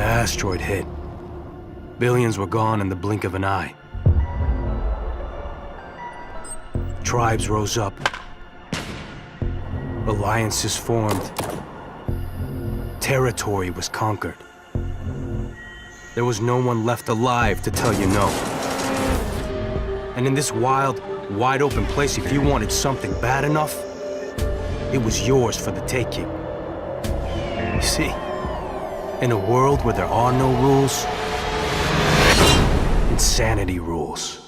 asteroid hit. Billions were gone in the blink of an eye. Tribes rose up. Alliances formed. Territory was conquered. There was no one left alive to tell you no. And in this wild, wide open place, if you wanted something bad enough, it was yours for the taking. You see, in a world where there are no rules, insanity rules.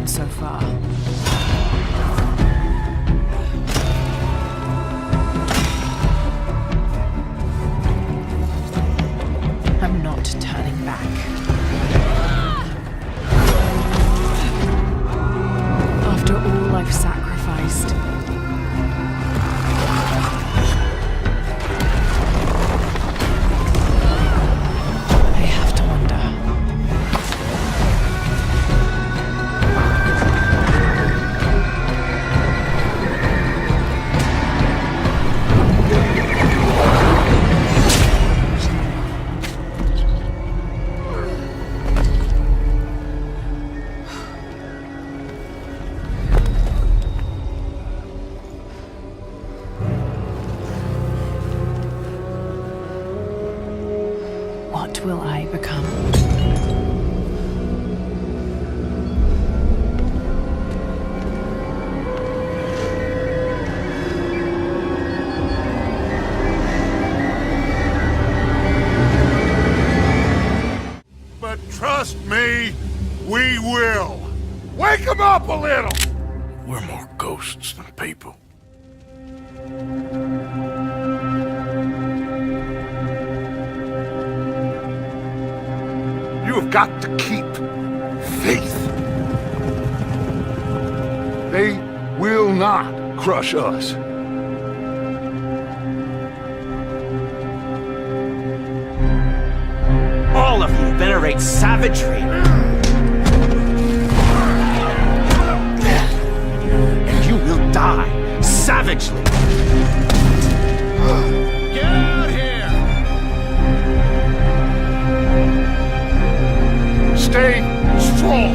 So far. I'm not turning back. After all I've sacrificed, I have to wonder. What will I become? But trust me, we will. Wake them up a little! We're more ghosts than people. You have got to keep faith. They will not crush us. All of you venerate savagery. And you will die savagely. Get out here! Stay strong.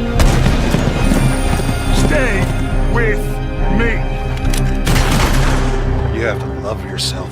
Stay with me. You have to love yourself.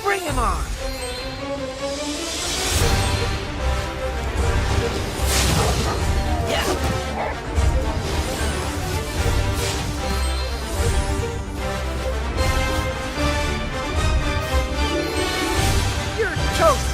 Bring him on! You're toast!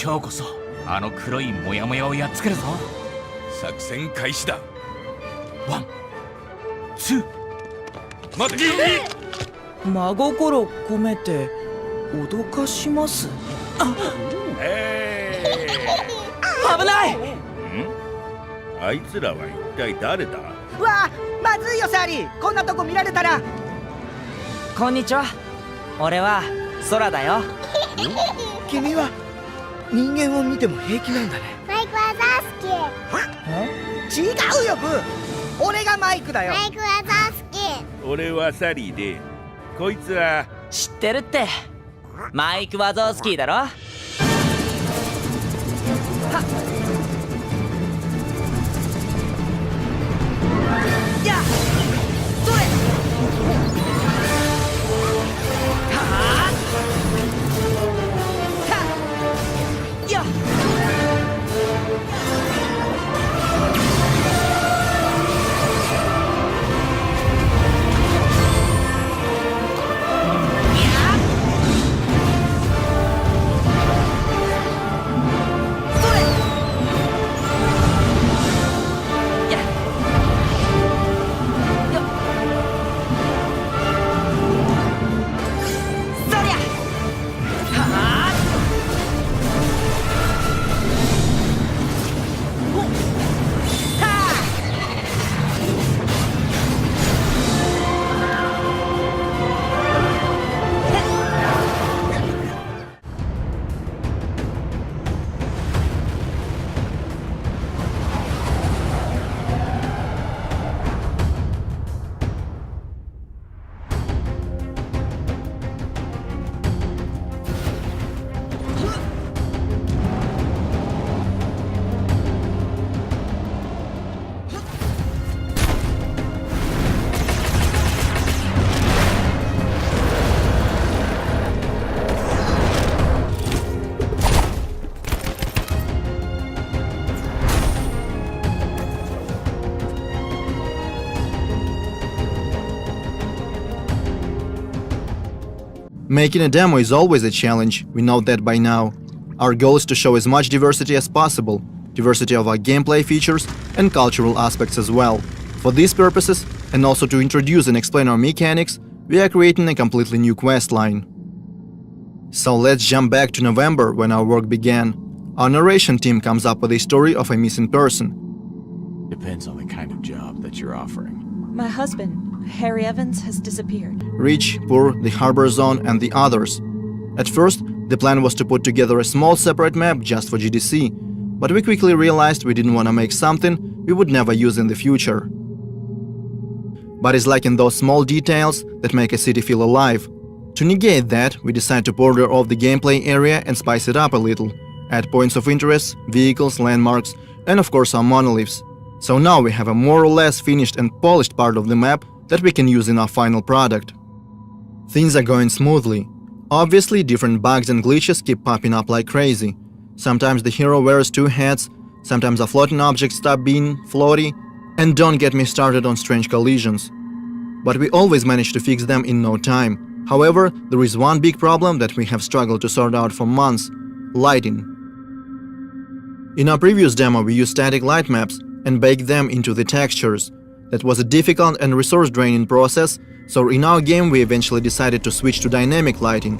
今日こそあの黒いモヤモヤをやっつけるぞ。作戦開始だ。ワン、ツー。待て。真心込めて脅かします。危ない。あいつらは一体誰だ？わあ、まずいよサリー、こんなとこ見られたら。こんにちは。俺は空だよ。君は人間を見ても平気なんだね。マイクはザースキー。違うよブー、俺がマイクだよ。マイクはザースキー。俺はサリーで、こいつは知ってるって。マイク・ワゾースキーだろ。やっそれはあやっMaking a demo is always a challenge, we know that by now. Our goal is to show as much diversity as possible, diversity of our gameplay features and cultural aspects as well. For these purposes, and also to introduce and explain our mechanics, we are creating a completely new quest line. So let's jump back to November when our work began. Our narration team comes up with a story of a missing person. Depends on the kind of job that you're offering. My husband, Harry Evans, has disappeared. Rich, Poor, the Harbor Zone and the others. At first, the plan was to put together a small separate map just for GDC, but we quickly realized we didn't want to make something we would never use in the future. But it's like in those small details that make a city feel alive. To negate that, we decided to border off the gameplay area and spice it up a little, add points of interest, vehicles, landmarks, and of course our monoliths. So now we have a more or less finished and polished part of the map that we can use in our final product. Things are going smoothly. Obviously, different bugs and glitches keep popping up like crazy. Sometimes the hero wears two hats, sometimes a floating object stop being floaty, and don't get me started on strange collisions. But we always manage to fix them in no time. However, there is one big problem that we have struggled to sort out for months: lighting. In our previous demo we used static light maps, and bake them into the textures. That was a difficult and resource-draining process, so in our game we eventually decided to switch to dynamic lighting.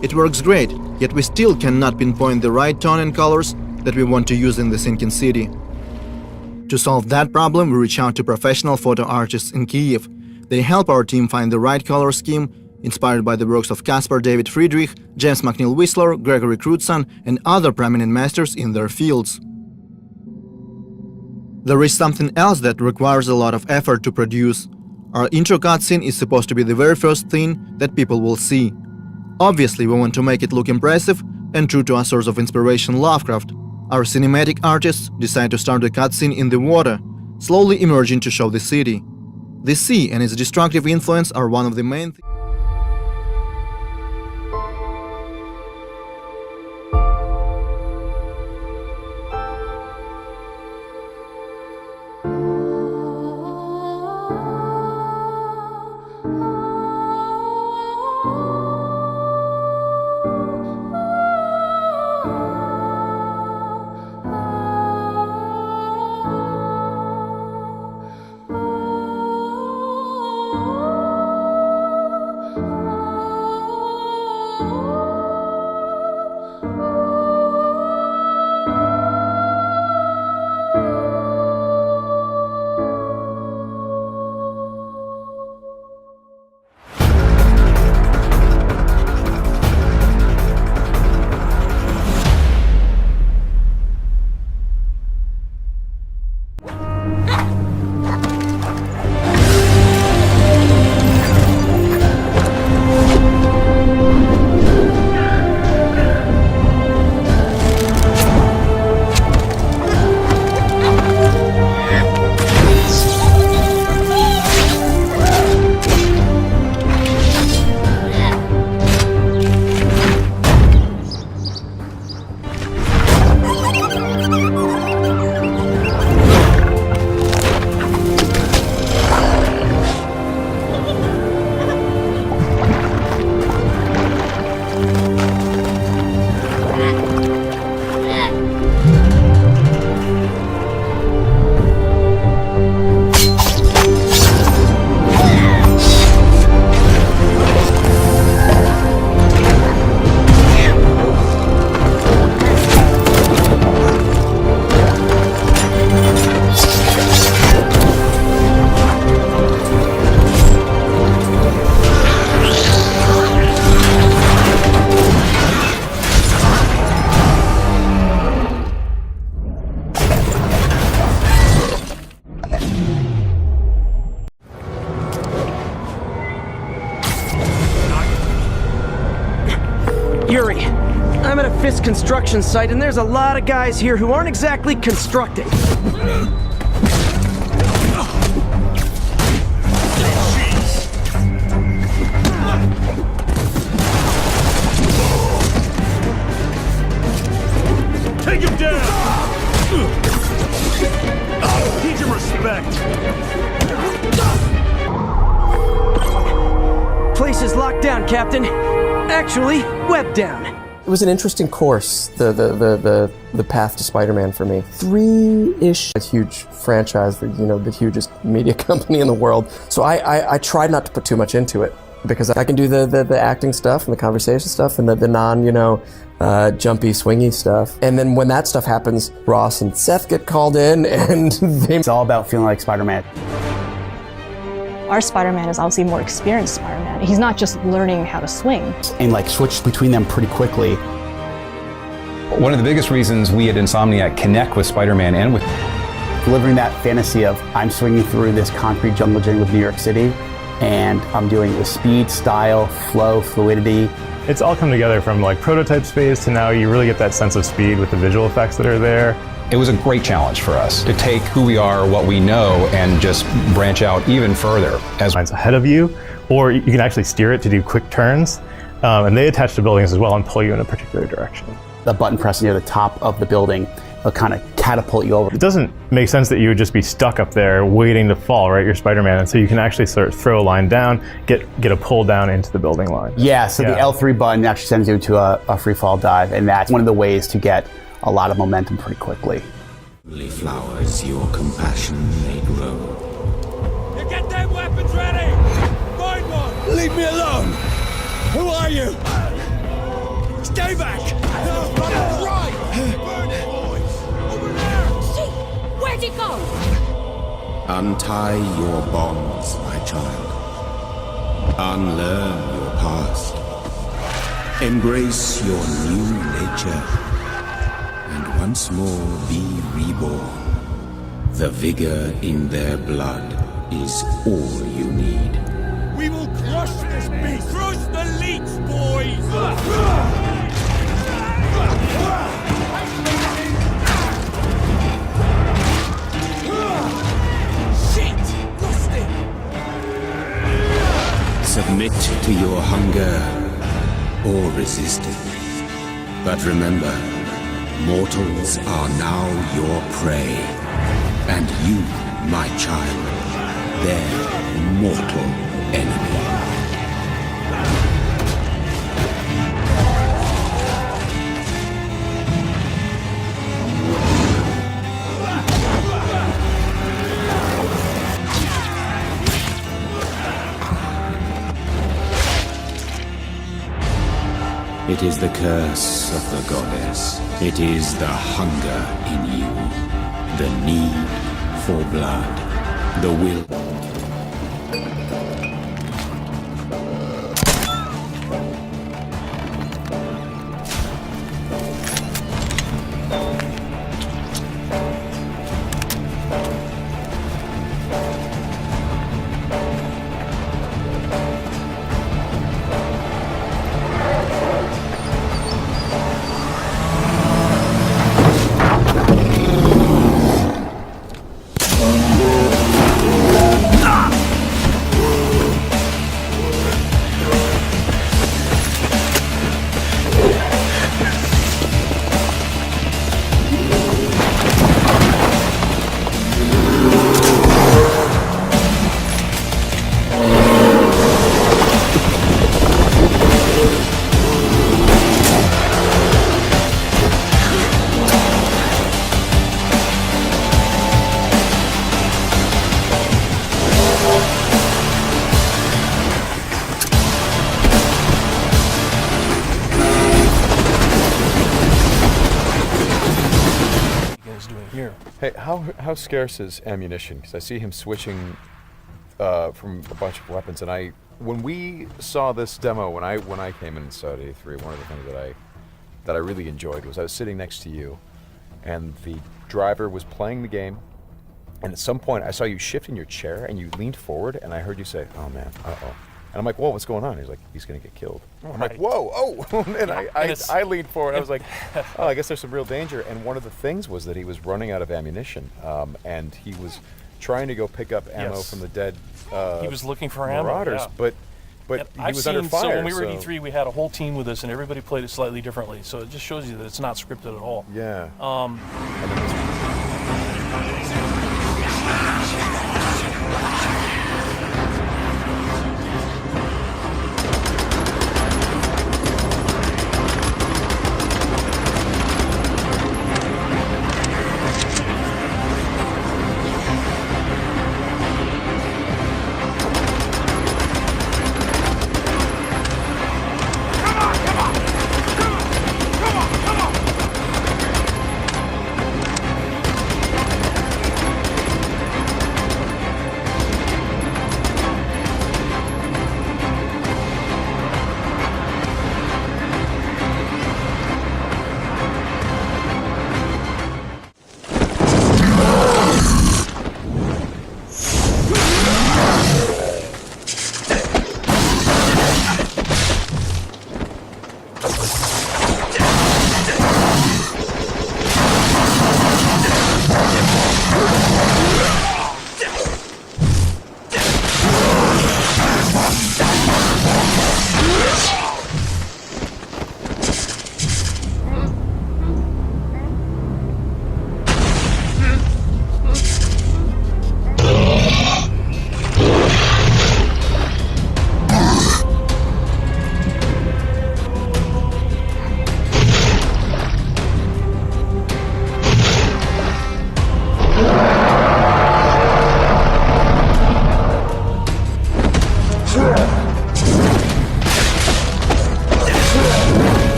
It works great, yet we still cannot pinpoint the right tone and colors that we want to use in the sinking city. To solve that problem, we reach out to professional photo artists in Kyiv. They help our team find the right color scheme, inspired by the works of Caspar David Friedrich, James McNeill Whistler, Gregory Crutzen, and other prominent masters in their fields. There is something else that requires a lot of effort to produce. Our intro cutscene is supposed to be the very first thing that people will see. Obviously, we want to make it look impressive and true to our source of inspiration, Lovecraft. Our cinematic artists decide to start the cutscene in the water, slowly emerging to show the city. The sea and its destructive influence are one of the main things. Yuri, I'm at a Fisk construction site and there's a lot of guys here who aren't exactly constructing. Take him down! Need your respect! Place is locked down, Captain. Actually, webbed down. It was an interesting course, the path to Spider-Man for me. 3-ish, a huge franchise, the hugest media company in the world. So I tried not to put too much into it because I can do the acting stuff and the conversation stuff and the non, jumpy, swingy stuff. And then when that stuff happens, Ross and Seth get called in and it's all about feeling like Spider-Man. Our Spider-Man is obviously more experienced Spider-Man. He's not just learning how to swing. And switch between them pretty quickly. One of the biggest reasons we at Insomniac connect with Spider-Man and with delivering that fantasy of I'm swinging through this concrete jungle gym of New York City and I'm doing it with speed, style, flow, fluidity. It's all come together from prototype space to now you really get that sense of speed with the visual effects that are there. It was a great challenge for us to take who we are, what we know, and just branch out even further. As it's ahead of you, or you can actually steer it to do quick turns, and they attach to buildings as well and pull you in a particular direction. The button press near the top of the building will kind of catapult you over. It doesn't make sense that you would just be stuck up there waiting to fall, right? You're Spider-Man, and so you can actually sort of throw a line down, get a pull down into the building line. Yeah, so the L3 button actually sends you to a free fall dive, and that's one of the ways to get a lot of momentum pretty quickly. Flowers your compassion may grow. You get them weapons ready! Find one! Leave me alone! Who are you? Stay back! Right! Burn it, boys! Over there! See, where'd it go? Untie your bonds, my child. Unlearn your past. Embrace your new nature. And once more be reborn. The vigor in their blood is all you need. We will crush this beast! Crush the leech, boys! Shit! Lost it! Submit to your hunger or resist it. But remember, mortals are now your prey. And you, my child, their mortal enemy. It is the curse of the goddess. It is the hunger in you. The need for blood. The will. Hey, how scarce is ammunition? Because I see him switching from a bunch of weapons, and when we saw this demo when I came in Saudi 83, one of the things that I really enjoyed was I was sitting next to you, and the driver was playing the game, and at some point I saw you shift in your chair and you leaned forward, and I heard you say, "Oh man, uh-oh." And I'm like, "Whoa, what's going on?" He's like, "He's gonna get killed." I'm like, "Whoa, oh!" And I leaned forward. I was like, "Oh, I guess there's some real danger." And one of the things was that he was running out of ammunition, and he was trying to go pick up ammo from the dead. He was looking for marauders, ammo. but he was under fire. So when we were at E3, we had a whole team with us, and everybody played it slightly differently. So it just shows you that it's not scripted at all. Yeah.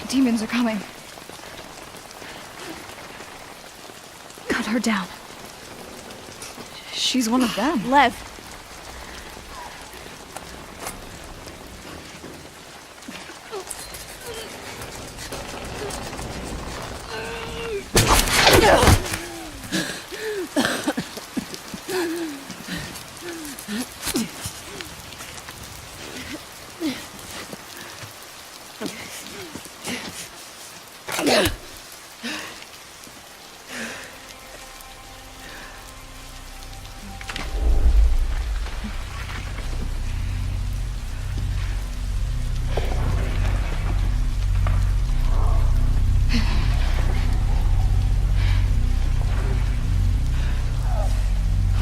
Demons are coming. Cut her down. She's one of them. Lev.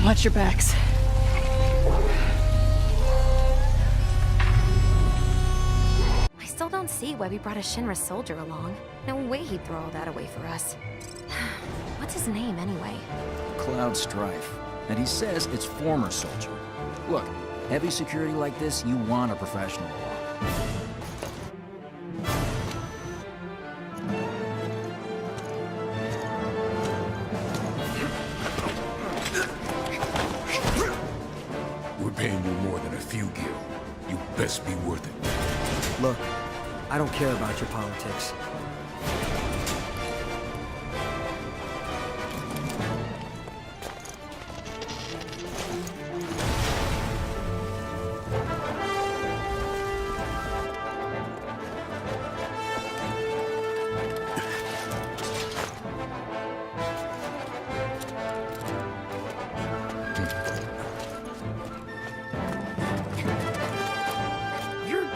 Watch your backs. I still don't see why we brought a Shinra soldier along. No way he'd throw all that away for us. What's his name, anyway? Cloud Strife. And he says it's former soldier. Look, heavy security like this, you want a professional. We're paying you more than a few gil. You best be worth it. Look, I don't care about your politics.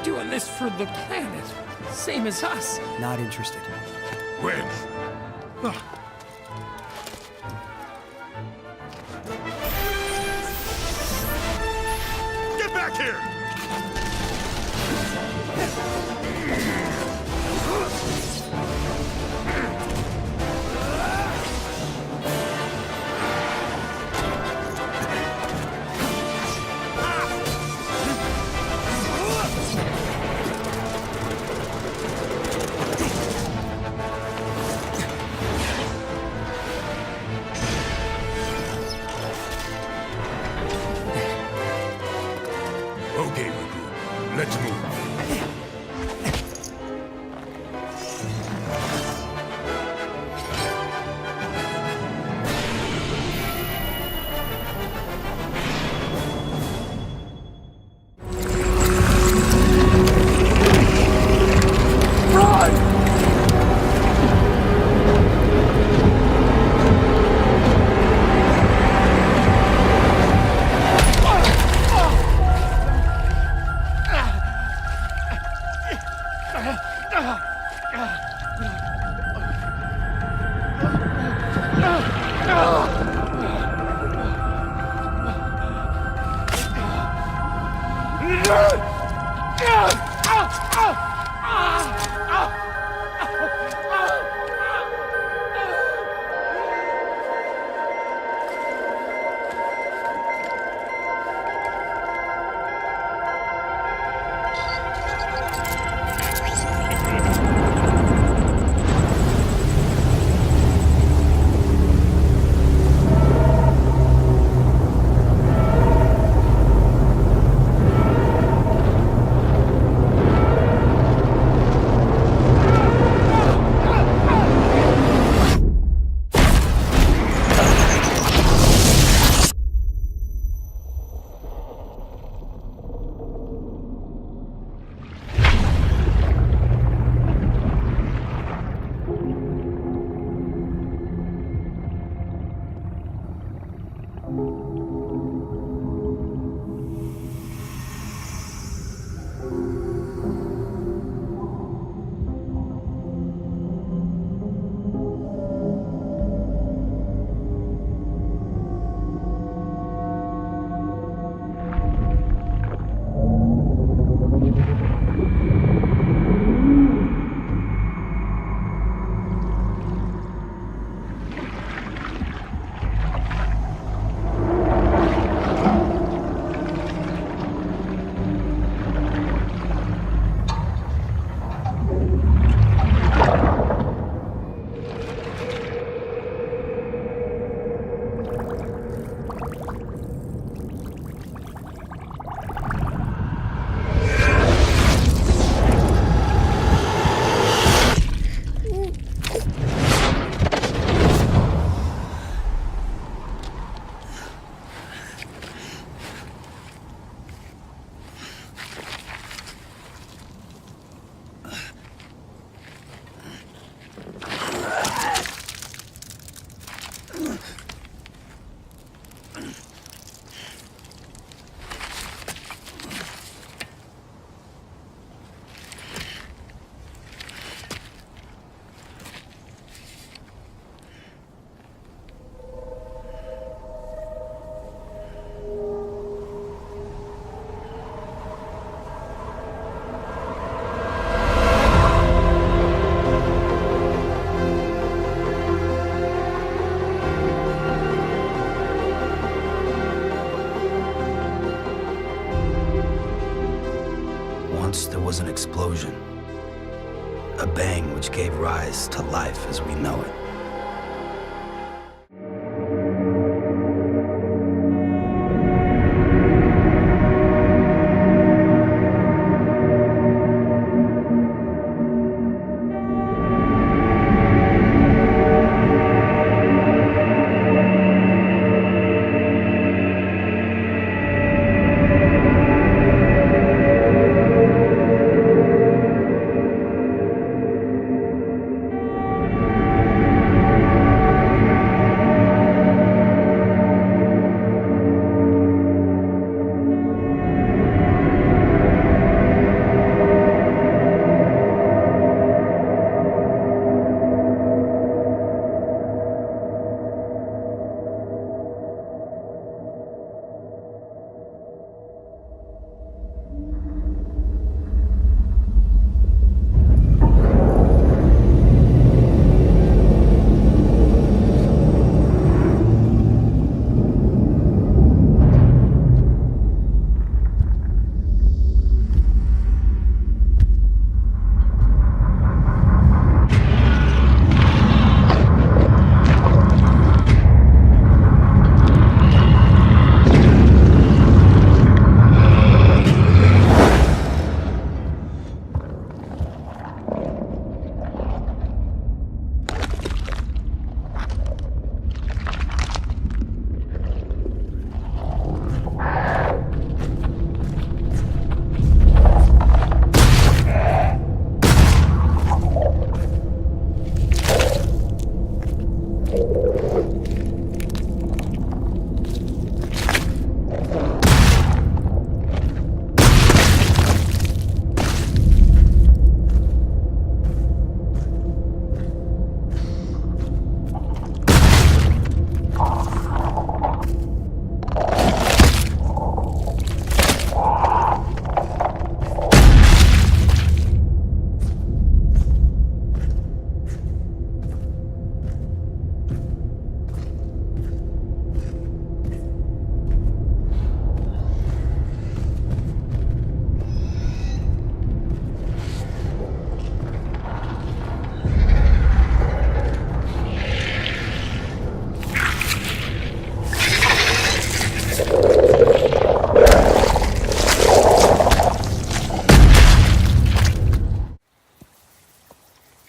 Doing this for the planet, same as us. Not interested. When? Get back here! Okay, regroup. Let's move. Once there was an explosion. A bang which gave rise to life as we know it.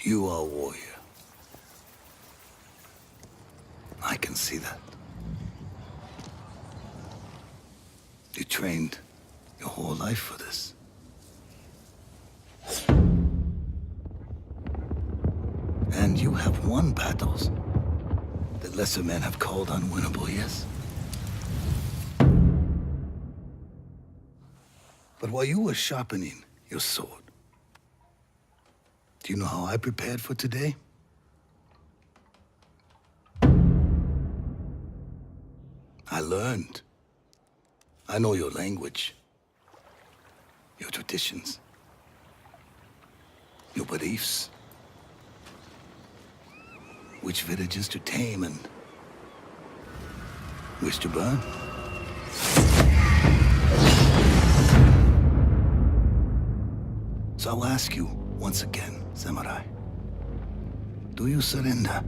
You are a warrior. I can see that. You trained your whole life for this. And you have won battles that lesser men have called unwinnable, yes? But while you were sharpening your sword, do you know how I prepared for today? I learned. I know your language, your traditions, your beliefs, which villages to tame and which to burn. So I'll ask you once again, Samurai, do you surrender?